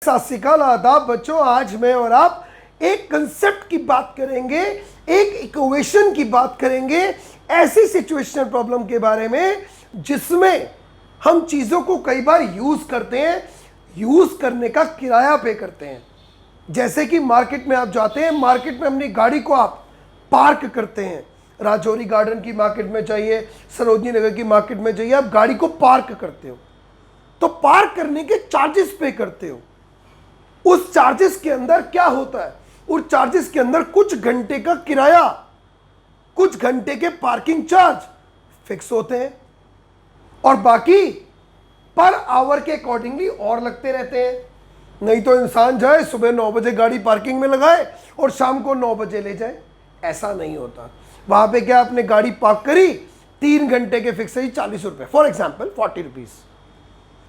सत श्री अकाल, आदाब बच्चों। आज मैं और आप एक कंसेप्ट की बात करेंगे, एक इक्वेशन की बात करेंगे, ऐसी सिचुएशनल प्रॉब्लम के बारे में जिसमें हम चीज़ों को कई बार यूज़ करते हैं, यूज़ करने का किराया पे करते हैं। जैसे कि मार्केट में आप जाते हैं, मार्केट में अपनी गाड़ी को आप पार्क करते हैं। राजौरी गार्डन की मार्केट में जाइए, सरोजनी नगर की मार्केट में जाइए, आप गाड़ी को पार्क करते हो तो पार्क करने के चार्जेस पे करते हो। उस चार्जेस के अंदर क्या होता है, उस चार्जेस के अंदर कुछ घंटे का किराया, कुछ घंटे के पार्किंग चार्ज फिक्स होते हैं और बाकी पर आवर के अकॉर्डिंगली और लगते रहते हैं। नहीं तो इंसान जाए सुबह 9 बजे गाड़ी पार्किंग में लगाए और शाम को 9 बजे ले जाए, ऐसा नहीं होता। वहां पे क्या, आपने गाड़ी पार्क करी, 3 घंटे के फिक्स है 40 रुपए, फॉर एग्जाम्पल 40 रुपीज,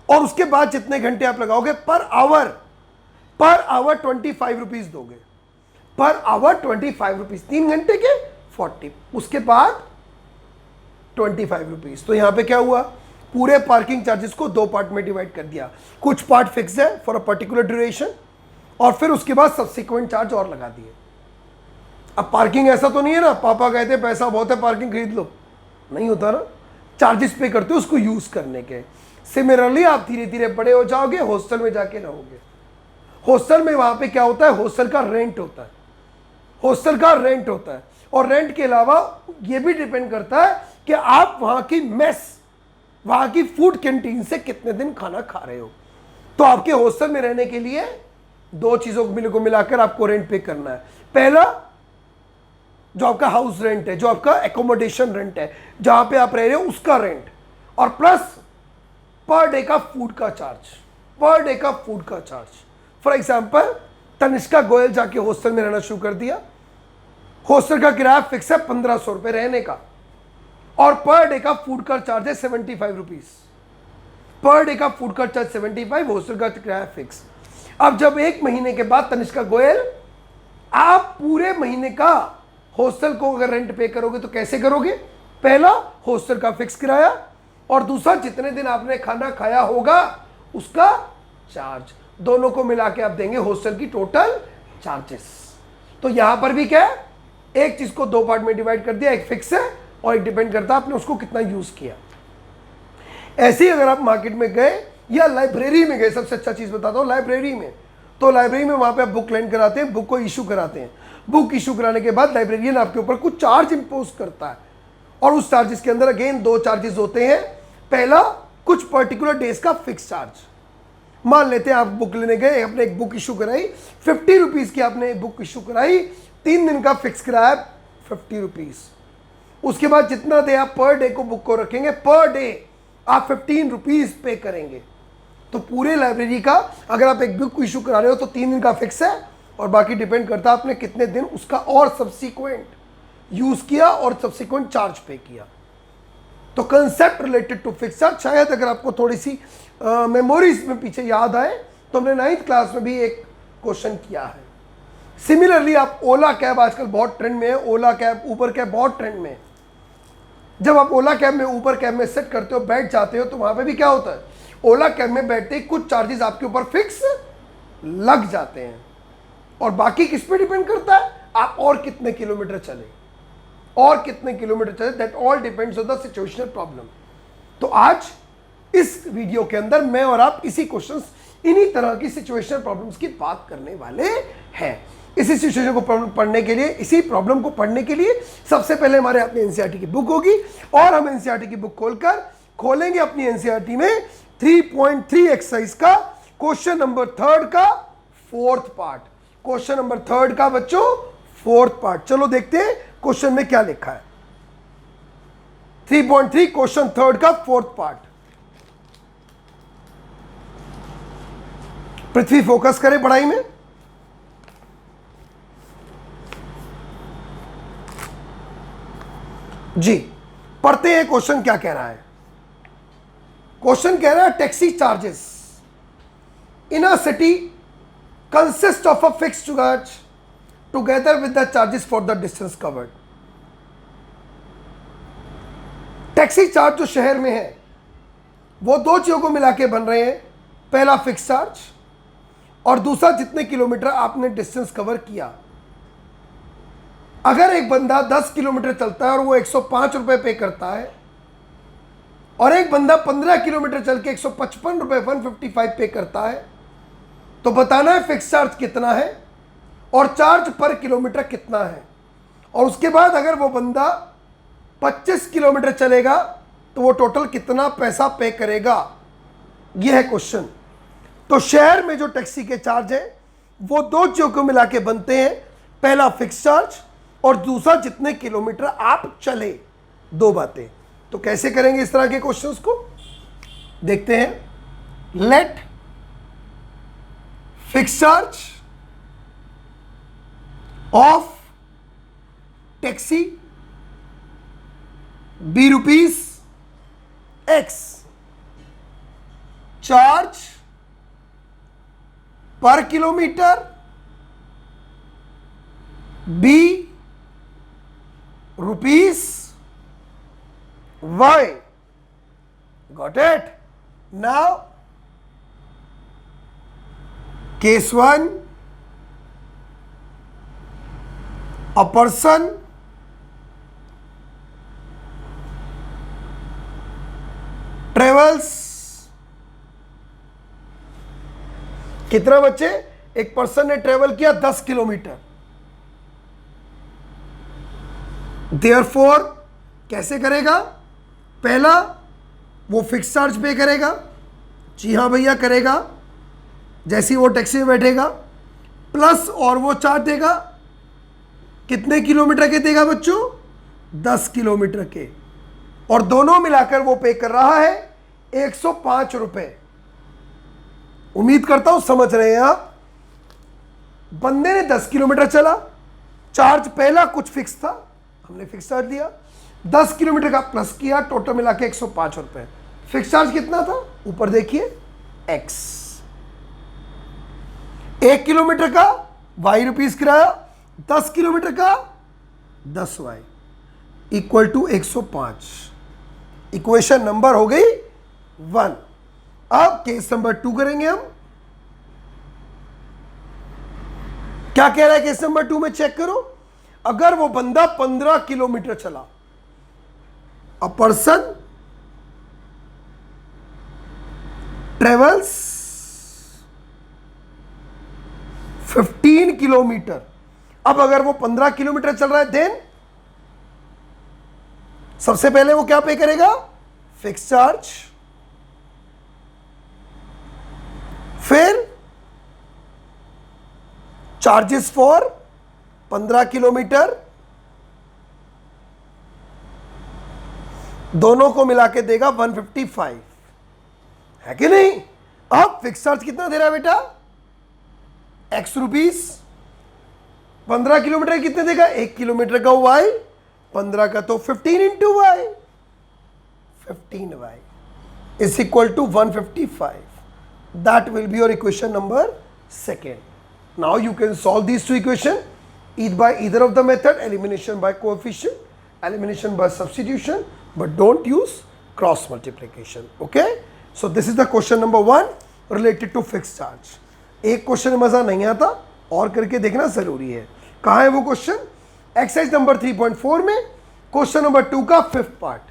और उसके बाद जितने घंटे आप लगाओगे पर आवर 25 रुपीज दोगे, पर आवर 25 रुपीज, 3 घंटे के 40, उसके बाद 25 रुपीज। तो यहां पे क्या हुआ, पूरे पार्किंग चार्जेस को 2 पार्ट में डिवाइड कर दिया। कुछ पार्ट फिक्स है फॉर अ पर्टिकुलर ड्यूरेशन और फिर उसके बाद सब्सिक्वेंट चार्ज और लगा दिए। अब पार्किंग ऐसा तो नहीं है ना, पापा कहते हैं पैसा बहुत है पार्किंग खरीद लो, नहीं होता ना, चार्जेस पे करते हो उसको यूज करने के। सिमिलरली आप धीरे धीरे बड़े हो जाओगे, हॉस्टल में जाके रहोगे। हॉस्टल में वहां पे क्या होता है, हॉस्टल का रेंट होता है, हॉस्टल का रेंट होता है। और रेंट के अलावा ये भी डिपेंड करता है कि आप वहां की मेस, वहां की फूड कैंटीन से कितने दिन खाना खा रहे हो। तो आपके हॉस्टल में रहने के लिए 2 चीजों को मिलाकर आपको रेंट पे करना है। पहला, जो आपका हाउस रेंट है, जो आपका एकोमोडेशन रेंट है, जहां पे आप रह रहे हो उसका रेंट, और प्लस पर डे का फूड का चार्ज, पर डे का फूड का charge. For example, Tanishka Goyal जाके हॉस्टल में रहना शुरू कर दिया, हॉस्टल का किराया फिक्स है 1500 रुपए रहने का, और पर डे का फूड का चार्ज है 75 रुपीज। पर डे का फूड का चार्ज 75, हॉस्टल का किराया फिक्स। अब जब 1 महीने के बाद तनिष्का गोयल, आप पूरे महीने का हॉस्टल को अगर रेंट पे करोगे तो कैसे करोगे, पहला हॉस्टल का फिक्स किराया और दूसरा जितने दिन आपने खाना खाया होगा उसका चार्ज, दोनों को मिला के आप देंगे हॉस्टल की टोटल चार्जेस। तो यहां पर भी क्या है, एक चीज को 2 पार्ट में डिवाइड कर दिया, एक फिक्स है और एक डिपेंड करता है आपने उसको कितना यूज किया। ऐसे ही अगर आप मार्केट में गए या लाइब्रेरी में गए, सबसे अच्छा चीज बताता हूं, लाइब्रेरी में, तो लाइब्रेरी में वहां पे आप बुक लैंड कराते हैं, बुक को इशू कराते हैं। बुक इशू कराने के बाद लाइब्रेरियन आपके ऊपर कुछ चार्ज इंपोज करता है और उस चार्जेस के अंदर अगेन 2 चार्जेस होते हैं। पहला, कुछ पर्टिकुलर डेज का फिक्स चार्ज। मान लेते हैं आप बुक लेने गए, आपने एक बुक इशू कराई, 50 रुपीज की आपने बुक इशू कराई, 3 दिन का फिक्स किराया 50 रुपीज। उसके बाद जितना दे आप पर डे को बुक को रखेंगे, पर डे आप 15 रुपीज पे करेंगे। तो पूरे लाइब्रेरी का अगर आप एक बुक इशू करा रहे हो तो 3 दिन का फिक्स है और बाकी डिपेंड करता है आपने कितने दिन उसका और सब्सिक्वेंट यूज किया और सब्सिक्वेंट चार्ज पे किया। तो concept related to fix charge, शायद अगर आपको थोड़ी सी मेमोरीज में पीछे याद आए तो हमने 9th क्लास में भी एक क्वेश्चन किया है। सिमिलरली आप ओला कैब, आजकल बहुत ट्रेंड में है, ओला कैब, ऊबर कैब बहुत ट्रेंड में है। जब आप ओला कैब में, ऊबर कैब में सेट करते हो, बैठ जाते हो, तो वहां पे भी क्या होता है, ओला कैब में बैठते ही कुछ चार्जेस आपके ऊपर फिक्स लग जाते हैं और बाकी किस पे डिपेंड करता है, आप और कितने किलोमीटर चले, और कितने किलोमीटर चले, that all depends on the situational problem. तो आज इस वीडियो के अंदर मैं और आप इसी क्वेश्चंस, इन्हीं तरह की सिचुएशनल प्रॉब्लम्स की बात करने वाले हैं। इसी सिचुएशन को पढ़ने के लिए, इसी प्रॉब्लम को पढ़ने के लिए सबसे पहले हमारे अपने एनसीईआरटी की बुक होगी और हम एनसीईआरटी की बुक खोलेंगे अपनी एनसीईआरटी में 3.3 एक्सरसाइज का क्वेश्चन नंबर 3 का 4th पार्ट, क्वेश्चन नंबर 3 का बच्चों 4th पार्ट। चलो देखते हैं क्वेश्चन में क्या लिखा है। 3.3 क्वेश्चन 3 का 4th पार्ट। पृथ्वी फोकस करे पढ़ाई में। जी, पढ़ते हैं क्वेश्चन क्या कह रहा है। क्वेश्चन कह रहा है taxi charges in a city consist of a fixed charge together with the charges for the distance covered. Taxi charge जो शहर में है वो 2 चीजों को मिला के बन रहे हैं, पहला फिक्स चार्ज और दूसरा जितने किलोमीटर आपने डिस्टेंस कवर किया। अगर एक बंदा 10 किलोमीटर चलता है और वो 105 रुपए पे करता है, और एक बंदा 15 किलोमीटर चल के 155 रुपए 155 पे करता है, तो बताना है फिक्स चार्ज कितना है और चार्ज पर किलोमीटर कितना है। और उसके बाद अगर वो बंदा 25 किलोमीटर चलेगा तो वो टोटल कितना पैसा पे करेगा, यह है क्वेश्चन। तो शहर में जो टैक्सी के चार्ज है वो दो चीजों को मिला के बनते हैं, पहला फिक्स चार्ज और दूसरा जितने किलोमीटर आप चले, दो बातें। तो कैसे करेंगे इस तरह के क्वेश्चंस को, देखते हैं। Let fix charge of taxi be rupees X, charge per kilometer be rupees Y. Got it? Now case one, a person travels, कितना बच्चे? एक पर्सन ने ट्रेवल किया 10 किलोमीटर। देयरफॉर कैसे करेगा? पहला वो फिक्स चार्ज पे करेगा, जी हाँ भैया करेगा, जैसे ही वो टैक्सी में बैठेगा, प्लस और वो चार्ज देगा। कितने किलोमीटर के देगा बच्चों? 10 किलोमीटर के, और दोनों मिलाकर वो पे कर रहा है 105 रुपए। उम्मीद करता हूं समझ रहे हैं आप। बंदे ने 10 किलोमीटर चला, चार्ज पहला कुछ फिक्स था, हमने फिक्स चार्ज दिया, 10 किलोमीटर का प्लस किया, टोटल मिला के 105 रुपए। फिक्स चार्ज कितना था? ऊपर देखिए x। 1 किलोमीटर का y रुपीस किराया, 10 किलोमीटर का 10y equal to 105। Equation number हो गई 1। अब केस नंबर 2 करेंगे हम। क्या कह रहा है केस नंबर 2 में? चेक करो। अगर वो बंदा 15 किलोमीटर चला, अ पर्सन ट्रेवल्स 15 किलोमीटर। अब अगर वो 15 किलोमीटर चल रहा है, देन सबसे पहले वो क्या पे करेगा? फिक्स चार्ज, फिर चार्जेस फॉर 15 किलोमीटर, दोनों को मिला के देगा 155, है कि नहीं? अब फिक्स चार्ज कितना दे रहा है बेटा? x rupees. 15 किलोमीटर कितने देगा? 1 किलोमीटर का y, 15 का तो 15 into y, 15y is equal to 155. That will be your equation number 2. Now you can solve these two equations either of the method, elimination by coefficient, elimination by substitution, but don't use cross multiplication. Okay? So this is the question number 1 related to fixed charge. एक question में मजा नहीं आता और करके देखना जरूरी है। कहाँ है वो क्वेश्चन? एक्सरसाइज नंबर 3.4 में क्वेश्चन नंबर 2 का 5th part.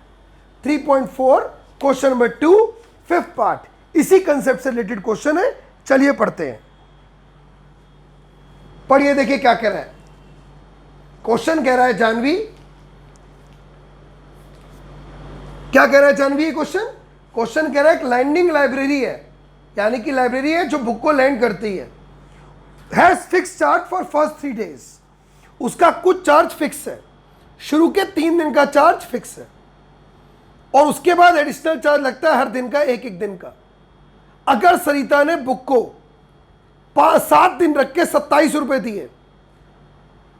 3.4 question number 2 5th part इसी कंसेप्ट से रिलेटेड क्वेश्चन है। चलिए पढ़ते हैं। पढ़िए, देखिए क्या कह रहा है। क्वेश्चन कह रहा है जानवी, क्या कह रहा है जानवी? क्वेश्चन कह रहा है एक लैंडिंग लाइब्रेरी है, यानी कि लाइब्रेरी है जो बुक को लैंड करती है, has fix charge for first 3 days। उसका कुछ चार्ज फिक्स है, शुरू के 3 दिन का चार्ज फिक्स है और उसके बाद एडिशनल चार्ज लगता है हर दिन का, एक दिन का। अगर सरिता ने बुक को 7 दिन रख के 27 रुपए दिए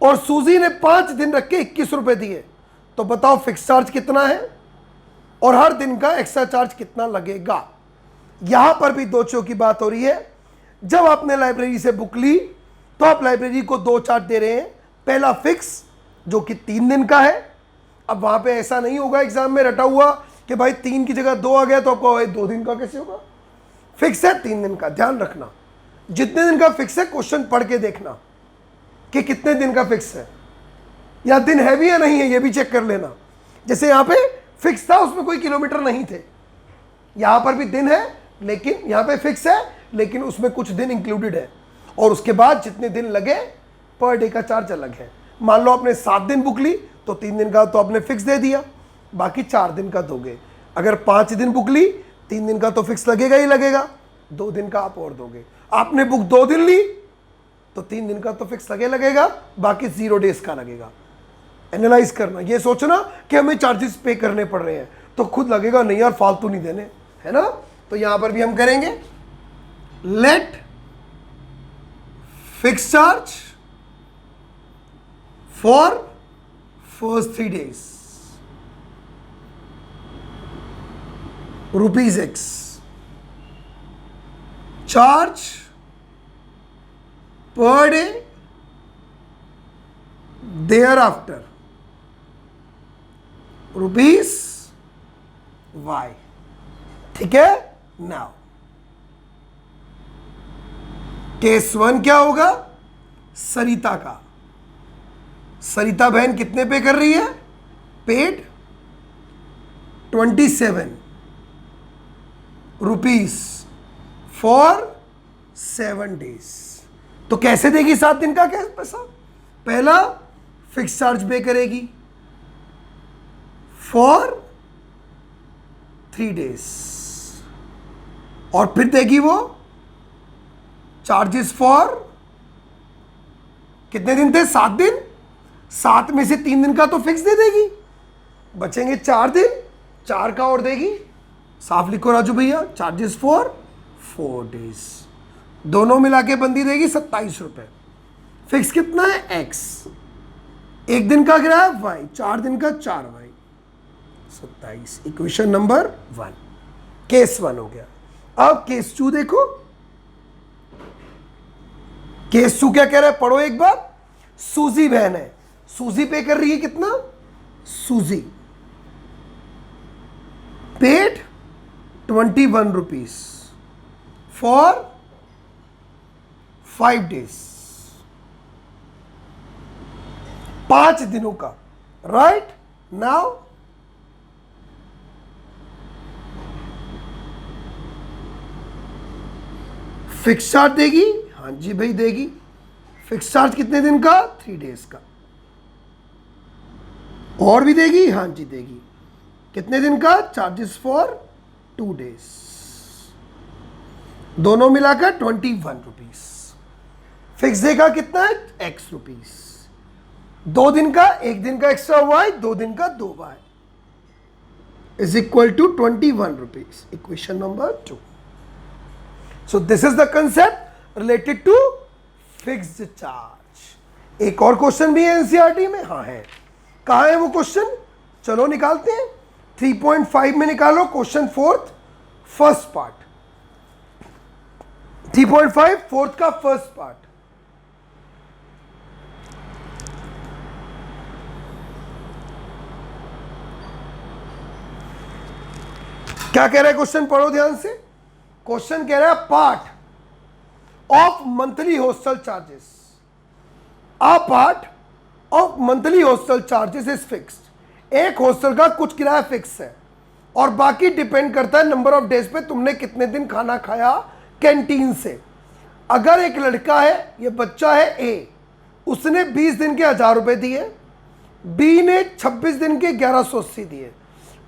और सूजी ने 5 दिन रख के 21 रुपए दिए, तो बताओ फिक्स चार्ज कितना है और हर दिन का एक्स्ट्रा चार्ज कितना लगेगा। यहां पर भी दो चीजों की बात हो रही है। जब आपने लाइब्रेरी से बुक ली तो आप लाइब्रेरी को 2 चार्ज दे रहे हैं, पहला फिक्स जो कि 3 दिन का है। अब वहां पे ऐसा नहीं होगा एग्जाम में रटा हुआ कि भाई 3 की जगह 2 आ गया तो आपको 2 दिन का कैसे होगा। फिक्स है 3 दिन का, ध्यान रखना। जितने दिन का फिक्स है क्वेश्चन पढ़ के देखना कि कितने दिन का फिक्स है, या दिन है भी या नहीं है ये भी चेक कर लेना। जैसे यहां पे फिक्स था, उसमें कोई किलोमीटर नहीं थे, यहां पर भी दिन है लेकिन यहां पे फिक्स है लेकिन उसमें कुछ दिन इंक्लूडेड है, और उसके बाद जितने दिन लगे पर डे का चार्ज अलग है। मान लो आपने 7 दिन बुक ली तो 3 दिन का तो आपने फिक्स दे दिया, बाकी 4 दिन का दोगे। अगर 5 दिन बुक ली 3 दिन का तो फिक्स लगेगा ही लगेगा, 2 दिन का आप और दोगे। आपने बुक 2 दिन ली तो 3 दिन का तो फिक्स लगेगा, बाकी 0 डेज का लगेगा। एनालाइज करना, ये सोचना कि हमें चार्जेस पे करने पड़ रहे हैं तो खुद लगेगा नहीं यार फालतू नहीं देने, है ना। तो यहां पर भी हम करेंगे let fix charge for first 3 days ₹X, charge per day thereafter ₹Y। ठीक है। नाउ केस 1 क्या होगा, सरिता का। सरिता बहन कितने पे कर रही है, पेड ₹27 फॉर 7 days। तो कैसे देगी 7 दिन का कैसे पैसा, पहला फिक्स चार्ज पे करेगी फॉर 3 days, और फिर देगी वो चार्जेस फॉर कितने दिन थे, 7 दिन। 7 में से 3 दिन का तो फिक्स दे देगी, बचेंगे 4 दिन, 4 का और देगी। साफ लिखो राजू भैया, चार्जेस फॉर 4 days, दोनों मिला के बंदी देगी ₹27। फिक्स कितना है X, 1 दिन का किराया Y, 4 दिन का 4Y, 27। इक्वेशन नंबर 1 केस 1 हो गया। अब केस 2 देखो, केस 2 क्या कह रहा है, पढ़ो एक बार। सूजी बहन है, सूजी पे कर रही है कितना, सूजी पेड ₹21 फॉर 5 days, 5 दिनों का, राइट। नाउ फिक्स चार्ज देगी, हाँ जी भाई देगी। फिक्स चार्ज कितने दिन का, 3 days का, और भी देगी, हाँ जी देगी। कितने दिन का, चार्जेस फॉर 2 days, दोनों मिलाकर ₹21। फिक्स देगा कितना है, X रुपीस। 2 दिन का, 1 दिन का एक्स्ट्रा Y, 2 दिन का 2Y is equal to ₹21। Equation number 2। So this is the concept related to fixed charge. एक और क्वेश्चन भी है एनसीईआरटी में, हाँ है। कहाँ है वो क्वेश्चन, चलो निकालते हैं। 3.5 में निकालो question 4th first part, 3.5 4th का फर्स्ट पार्ट। क्या कह रहा है क्वेश्चन, पढ़ो ध्यान से। क्वेश्चन कह रहा है part of monthly hostel charges, a part of monthly hostel charges is fixed. एक हॉस्टल का कुछ किराया फिक्स है और बाकी डिपेंड करता है नंबर ऑफ डेज पे, तुमने कितने दिन खाना खाया कैंटीन से। अगर एक लड़का है, ये बच्चा है ए, उसने 20 दिन के 1000 रुपए दिए, बी ने 26 दिन के 1180 दिए।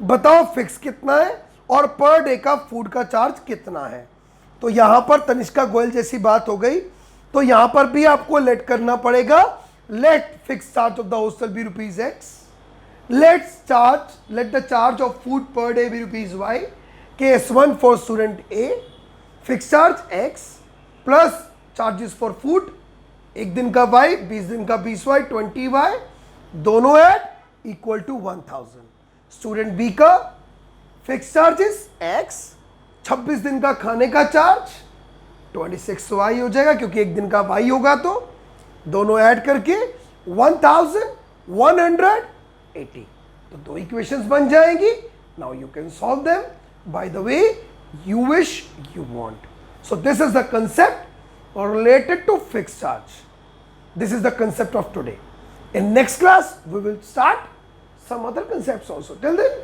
बताओ फिक्स कितना है और पर डे का फूड का चार्ज कितना है। तो यहां पर तनिष्का गोयल जैसी बात हो गई, तो यहां पर भी आपको लेट करना पड़ेगा। Let fix charge of the hostel be ₹X, let the charge of food per day be ₹Y, case 1 for student A, fixed charge X plus charges for food, 1 दिन का Y, 20 दिन का 20Y, 20Y, दोनों add equal to 1000। Student B का fix charges X, 26 दिन का खाने का चार्ज 26Y हो जाएगा क्योंकि 1 दिन का Y होगा, तो दोनों ऐड करके 1180। तो 2 इक्वेशंस बन जाएंगी। Now you can solve them by the way you wish, you want. So this is the concept or related to fixed charge. This is the concept of today. In next class, we will start some other concepts also. Till then,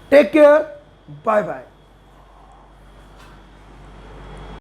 take care. Bye bye.